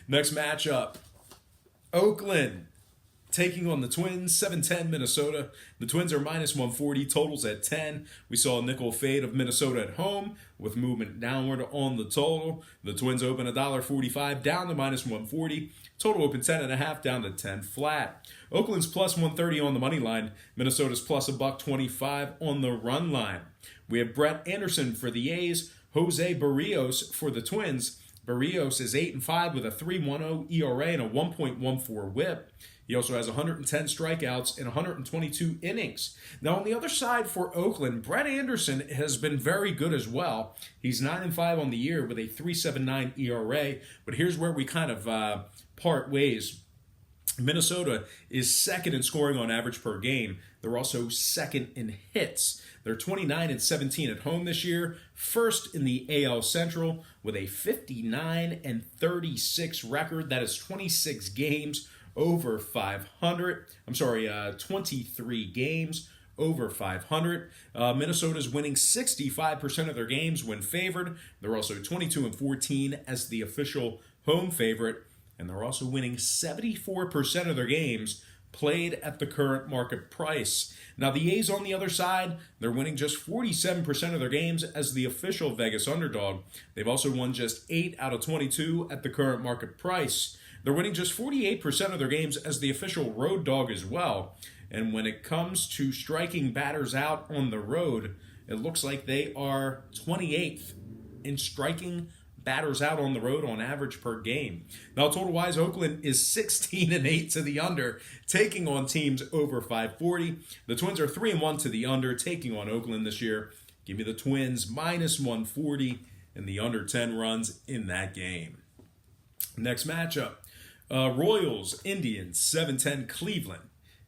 Next matchup, Oakland taking on the Twins, 7-10 Minnesota. The Twins are minus 140, totals at 10. We saw a nickel fade of Minnesota at home with movement downward on the total. The Twins open $1.45 down to minus 140. Total open 10.5 down to 10 flat. Oakland's plus 130 on the money line. Minnesota's plus $1.25 on the run line. We have Brett Anderson for the A's, Jose Barrios for the Twins. Barrios is 8-5 with a 3.10 ERA and a 1.14 WHIP. He also has 110 strikeouts in 122 innings. Now, on the other side for Oakland, Brett Anderson has been very good as well. He's 9-5 on the year with a 3.79 ERA. But here's where we kind of part ways. Minnesota is second in scoring on average per game. They're also second in hits. They're 29-17 at home this year. First in the AL Central with a 59-36 record. That is 26 games over 500. 23 games over 500. Minnesota's winning 65% of their games when favored. They're also 22-14 as the official home favorite. And they're also winning 74% of their games played at the current market price. Now, the A's on the other side, they're winning just 47% of their games as the official Vegas underdog. They've also won just 8 out of 22 at the current market price. They're winning just 48% of their games as the official road dog as well. And when it comes to striking batters out on the road, it looks like they are 28th in striking batters out on the road on average per game. Now, total-wise, Oakland is 16-8 to the under, taking on teams over 540. The Twins are 3-1 to the under, taking on Oakland this year. Give me the Twins minus 140 and the under 10 runs in that game. Next matchup, Royals, Indians, 7-10 Cleveland.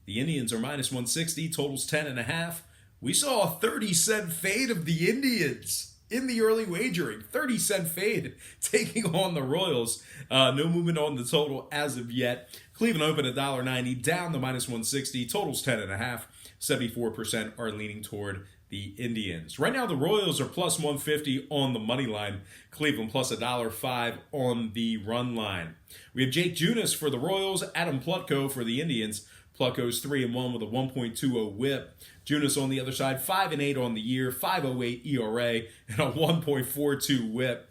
The Indians are minus 160, totals 10.5. We saw a 30-cent fade of the Indians in the early wagering. 30-cent fade taking on the Royals. No movement on the total as of yet. Cleveland opened $1.90 down to minus 160. Totals 10.5. 74% are leaning toward the Indians. Right now, the Royals are plus 150 on the money line. Cleveland plus $1.05 on the run line. We have Jake Junis for the Royals. Adam Plutko for the Indians. Plutko's 3-1 with a 1.20 WHIP. Junis on the other side, 5-8 on the year, 5.08 ERA, and a 1.42 WHIP.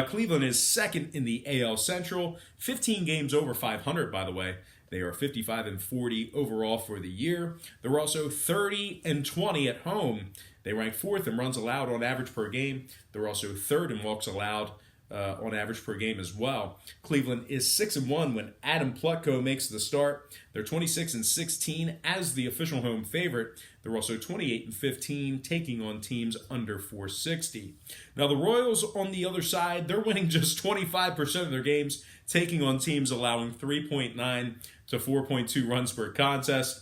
Cleveland is second in the AL Central, 15 games over 500, by the way. They are 55-40 overall for the year. They're also 30-20 at home. They rank fourth in runs allowed on average per game. They're also third in walks allowed on average per game as well. Cleveland is 6-1 when Adam Plutko makes the start. They're 26-16 as the official home favorite. They're also 28-15 taking on teams under 460. Now the Royals on the other side, they're winning just 25% of their games, taking on teams allowing 3.9 to 4.2 runs per contest.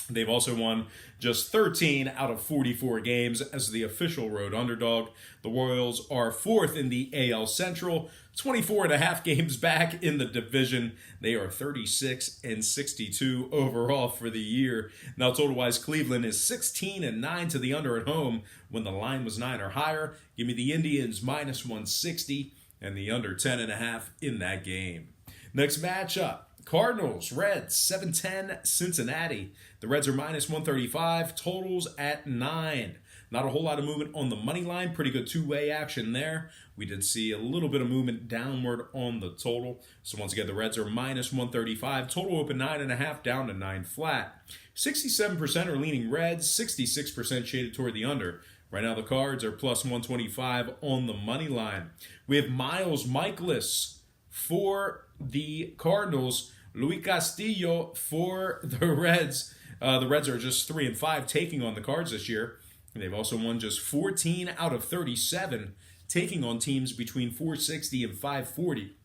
They've also won just 13 out of 44 games as the official road underdog. The Royals are fourth in the AL Central, 24.5 games back in the division. They are 36-62 overall for the year. Now, total-wise, Cleveland is 16-9 to the under at home when the line was 9 or higher. Give me the Indians minus 160 and the under 10.5 in that game. Next matchup. Cardinals, Reds, 7-10 Cincinnati. The Reds are minus 135, totals at 9. Not a whole lot of movement on the money line. Pretty good two-way action there. We did see a little bit of movement downward on the total. So once again, the Reds are minus 135. Total open 9.5 down to 9 flat. 67% are leaning Reds, 66% shaded toward the under. Right now, the Cards are plus 125 on the money line. We have Miles Mikolas for the Cardinals, Luis Castillo for the Reds. The Reds are just 3-5 taking on the Cards this year. And they've also won just 14 out of 37 taking on teams between 460 and 540.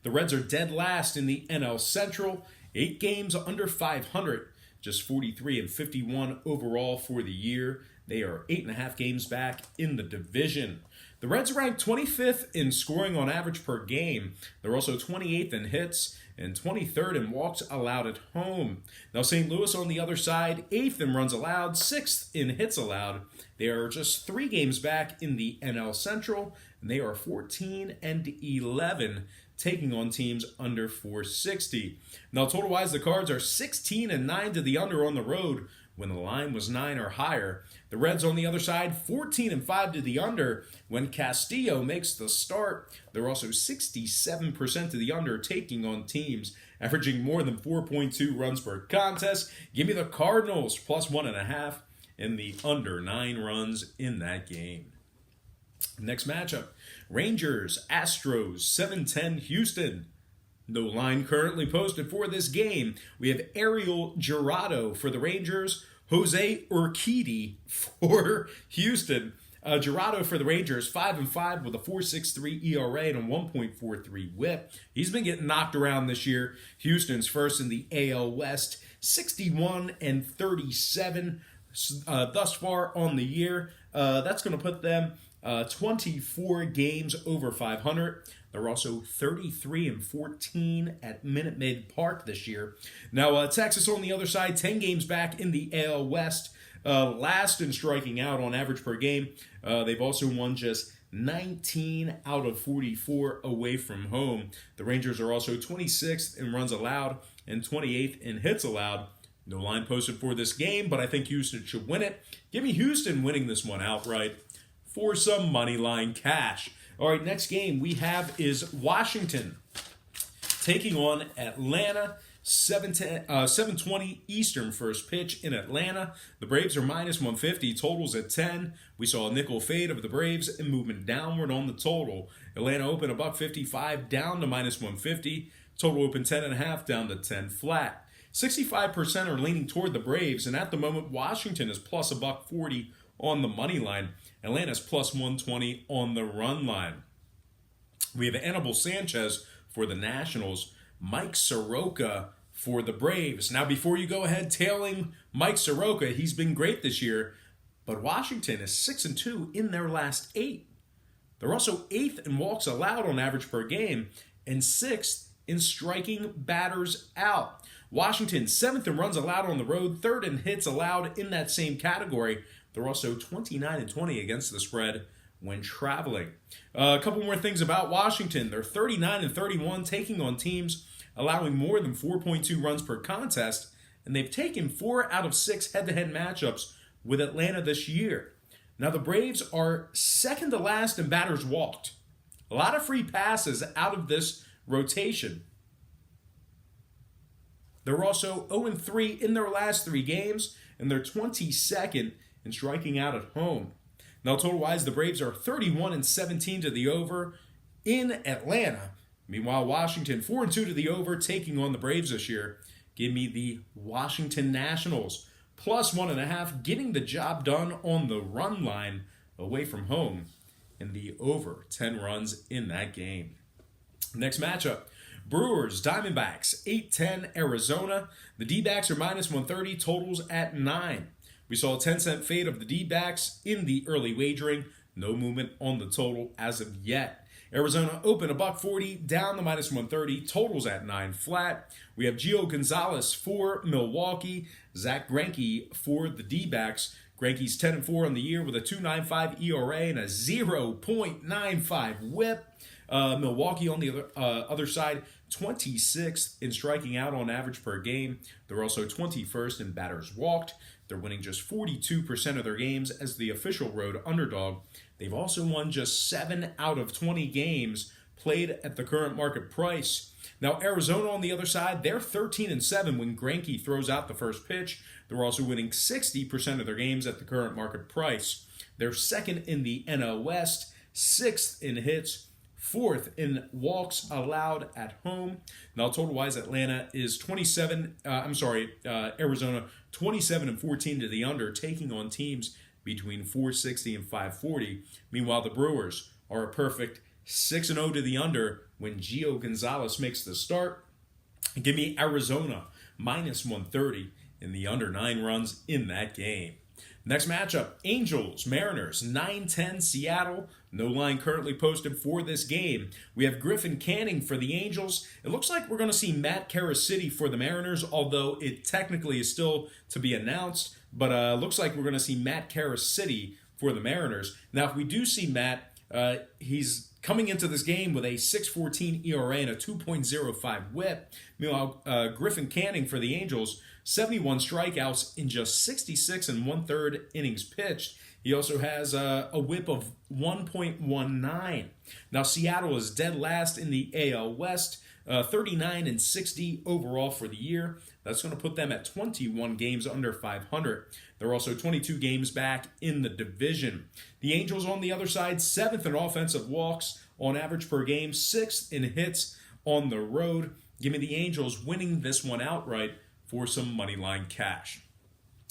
The Reds are dead last in the NL Central, 8 games under 500, just 43-51 overall for the year. They are 8.5 games back in the division. The Reds rank 25th in scoring on average per game. They're also 28th in hits and 23rd in walks allowed at home. Now, St. Louis on the other side, 8th in runs allowed, 6th in hits allowed. They are just 3 games back in the NL Central, and they are 14-11 taking on teams under 460. Now, total-wise, the Cards are 16-9 to the under on the road when the line was 9 or higher. The Reds, on the other side, 14-5 to the under when Castillo makes the start. They're also 67% to the under, taking on teams averaging more than 4.2 runs per contest. Give me the Cardinals plus 1.5 and the under 9 runs in that game. Next matchup, Rangers, Astros, 7-10 Houston. No line currently posted for this game. We have Ariel Jurado for the Rangers, Jose Urquidy for Houston. Jurado for the Rangers, 5-5 with a 4.63 ERA and a 1.43 WHIP. He's been getting knocked around this year. Houston's first in the AL West, 61-37 thus far on the year. That's going to put them 24 games over 500. They're also 33-14 at Minute Maid Park this year. Now, Texas on the other side, 10 games back in the AL West. Last in striking out on average per game. They've also won just 19 out of 44 away from home. The Rangers are also 26th in runs allowed and 28th in hits allowed. No line posted for this game, but I think Houston should win it. Give me Houston winning this one outright for some money line cash. All right, next game we have is Washington taking on Atlanta. 7:20 Eastern first pitch in Atlanta. The Braves are minus 150. Totals at 10. We saw a nickel fade of the Braves and movement downward on the total. Atlanta opened $1.55 down to minus 150. Total open 10.5 down to 10 flat. 65% are leaning toward the Braves, and at the moment Washington is plus $1.40 on the money line. Atlanta's plus 120 on the run line. We have Anibal Sanchez for the Nationals, Mike Soroka for the Braves. Now, before you go ahead tailing Mike Soroka, he's been great this year, but Washington is 6-2 in their last 8. They're also 8th in walks allowed on average per game and 6th in striking batters out. Washington, 7th in runs allowed on the road, 3rd in hits allowed in that same category. They're also 29-20 against the spread when traveling. A couple more things about Washington. They're 39-31, taking on teams allowing more than 4.2 runs per contest, and they've taken 4 out of 6 head-to-head matchups with Atlanta this year. Now, the Braves are second to last in batters walked. A lot of free passes out of this rotation. They're also 0-3 in their last 3 games, and they're 22nd in striking out at home. Now, total-wise, the Braves are 31-17 to the over in Atlanta. Meanwhile, Washington 4-2 to the over, taking on the Braves this year. Give me the Washington Nationals plus 1.5, getting the job done on the run line away from home, and the over 10 runs in that game. Next matchup, Brewers, Diamondbacks, 8-10 Arizona. The D-backs are minus 130, totals at 9. We saw a 10-cent fade of the D-backs in the early wagering. No movement on the total as of yet. Arizona opened $1.40 down to minus 130. Totals at 9 flat. We have Gio Gonzalez for Milwaukee. Zach Greinke for the D-backs. Greinke's 10-4 on the year with a 2.95 ERA and a 0.95 WHIP. Milwaukee on the other side, 26th in striking out on average per game. They're also 21st in batters walked. They're winning just 42% of their games as the official road underdog. They've also won just 7 out of 20 games played at the current market price. Now, Arizona on the other side, they're 13-7 when Greinke throws out the first pitch. They're also winning 60% of their games at the current market price. They're second in the NL West, 6th in hits, 4th in walks allowed at home. Now, total-wise, Arizona 27-14 to the under, taking on teams between 460 and 540. Meanwhile, the Brewers are a perfect 6-0 to the under when Gio Gonzalez makes the start. Give me Arizona minus 130 in the under 9 runs in that game. Next matchup, Angels, Mariners, 9-10 Seattle. No line currently posted for this game. We have Griffin Canning for the Angels. It looks like we're going to see Matt Carasity for the Mariners, although it technically is still to be announced. But looks like we're going to see Matt Carasity for the Mariners. Now, if we do see Matt, he's coming into this game with a 6.14 ERA and a 2.05 WHIP. Meanwhile, Griffin Canning for the Angels, 71 strikeouts in just 66 and one-third innings pitched. He also has a WHIP of 1.19. Now, Seattle is dead last in the AL West, 39 and 60 overall for the year. That's going to put them at 21 games under 500. They're also 22 games back in the division. The Angels on the other side, 7th in offensive walks on average per game, 6th in hits on the road. Give me the Angels winning this one outright for some money line cash.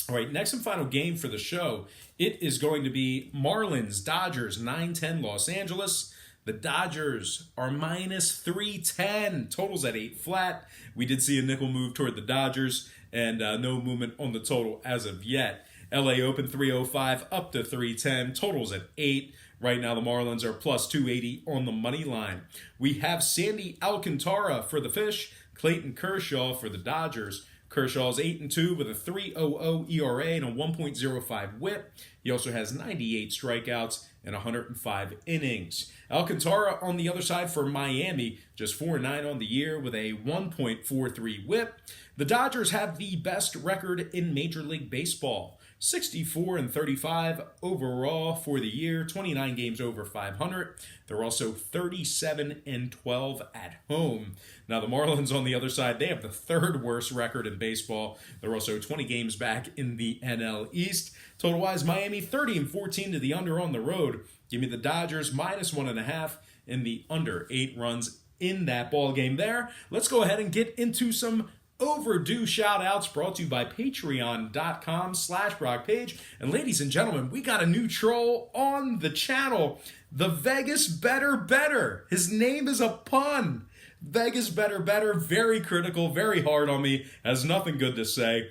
All right, next and final game for the show. It is going to be Marlins, Dodgers, 9-10 Los Angeles. The Dodgers are minus 310. Totals at 8 flat. We did see a nickel move toward the Dodgers, and no movement on the total as of yet. LA opened 305 up to 310. Totals at 8. Right now the Marlins are plus 280 on the money line. We have Sandy Alcantara for the Fish, Clayton Kershaw for the Dodgers. Kershaw's 8-2 with a 3.00 ERA and a 1.05 WHIP. He also has 98 strikeouts and 105 innings. Alcantara on the other side for Miami, just 4-9 on the year with a 1.43 WHIP. The Dodgers have the best record in Major League Baseball. 64-35 overall for the year, 29 games over 500. They're also 37-12 at home. Now the Marlins on the other side, they have the third worst record in baseball. They're also 20 games back in the NL East. Total-wise, Miami 30-14 to the under on the road. Give me the Dodgers minus 1.5 in the under 8 runs in that ball game there. Let's go ahead and get into some overdue shout-outs brought to you by patreon.com/BrockPage. And ladies and gentlemen, we got a new troll on the channel. The Vegas Better. His name is a pun. Vegas Better. Very critical, very hard on me. Has nothing good to say.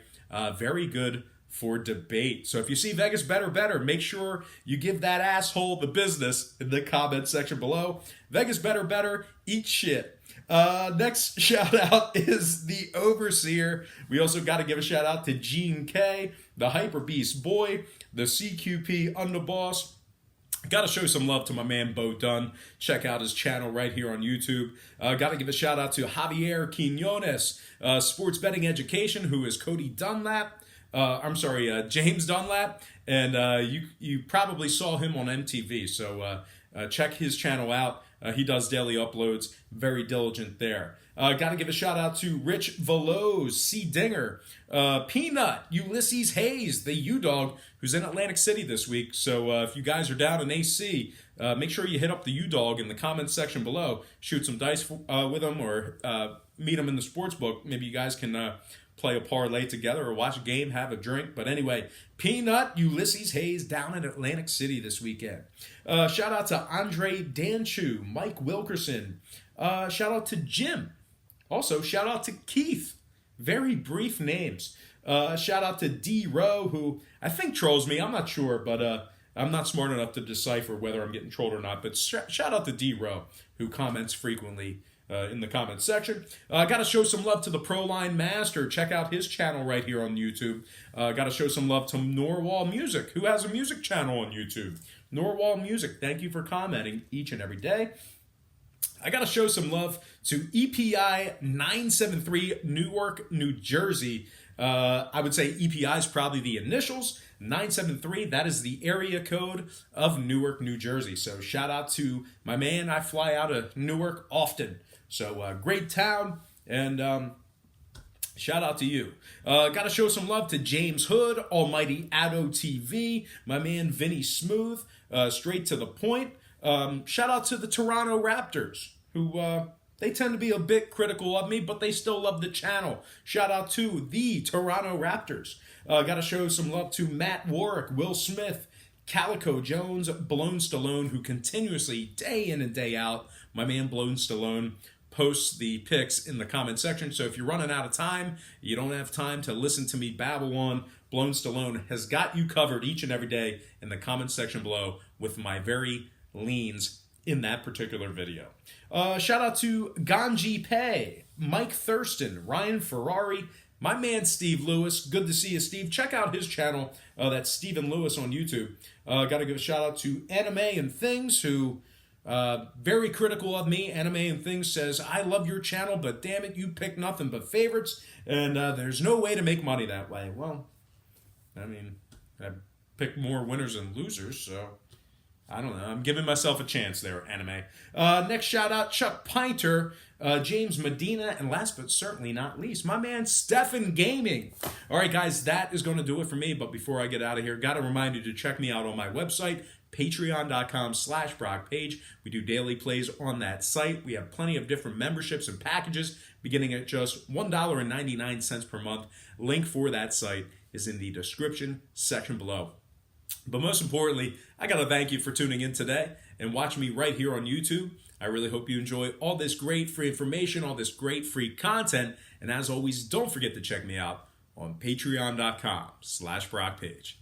Very good for debate. So if you see Vegas Better, make sure you give that asshole the business in the comment section below. Vegas Better, eat shit. Next shout out is the Overseer. We also got to give a shout out to Gene K, the Hyper Beast Boy, the CQP Underboss. Got to show some love to my man Bo Dunn. Check out his channel right here on YouTube. Got to give a shout out to Javier Quinones, Sports Betting Education, who is Cody Dunlap. James Dunlap. And you probably saw him on MTV. So check his channel out. He does daily uploads. Very diligent there. Got to give a shout out to Rich Veloz, C. Dinger, Peanut, Ulysses Hayes, the U-Dog, who's in Atlantic City this week. So if you guys are down in AC, make sure you hit up the U-Dog in the comments section below. Shoot some dice with him or meet him in the sports book. Maybe you guys can play a parlay together or watch a game, have a drink. But anyway, Peanut, Ulysses Hayes down in Atlantic City this weekend. Shout out to Andre Danchu, Mike Wilkerson. Shout out to Jim. Also, shout out to Keith. Very brief names. Shout out to D. Rowe, who I think trolls me. I'm not sure, but I'm not smart enough to decipher whether I'm getting trolled or not. But shout out to D. Rowe, who comments frequently in the comments section. Got to show some love to the Proline Master. Check out his channel right here on YouTube. Got to show some love to Norwal Music, who has a music channel on YouTube. Norwal Music, thank you for commenting each and every day. I got to show some love to EPI 973 Newark, New Jersey. I would say EPI is probably the initials. 973, that is the area code of Newark, New Jersey. So shout out to my man. I fly out of Newark often. So great town, and shout out to you. Got to show some love to James Hood, Almighty Addo TV, my man Vinny Smooth, straight to the point. Shout out to the Toronto Raptors, who they tend to be a bit critical of me, but they still love the channel. Shout out to the Toronto Raptors. Got to show some love to Matt Warwick, Will Smith, Calico Jones, Blown Stallone, who continuously, day in and day out, my man Blown Stallone posts the picks in the comment section. So if you're running out of time, you don't have time to listen to me babble on, Blown Stallone has got you covered each and every day in the comment section below with my very leans in that particular video. Shout out to Ganji Pei, Mike Thurston, Ryan Ferrari, my man Steve Lewis. Good to see you, Steve. Check out his channel. That's Stephen Lewis on YouTube. Got to give a shout out to Anime and Things, who very critical of me, Anime and Things says, I love your channel, but damn it, you pick nothing but favorites, and there's no way to make money that way. Well, I mean, I pick more winners than losers, so I don't know. I'm giving myself a chance there, Anime. Next shout out, Chuck Pinter, James Medina, and last but certainly not least, my man Stefan Gaming. All right, guys, that is going to do it for me. But before I get out of here, got to remind you to check me out on my website, patreon.com/BrockPage. We do daily plays on that site. We have plenty of different memberships and packages beginning at just $1.99 per month. Link for that site is in the description section below. But most importantly, I got to thank you for tuning in today and watching me right here on YouTube. I really hope you enjoy all this great free information, all this great free content. And as always, don't forget to check me out on patreon.com/BrockPage.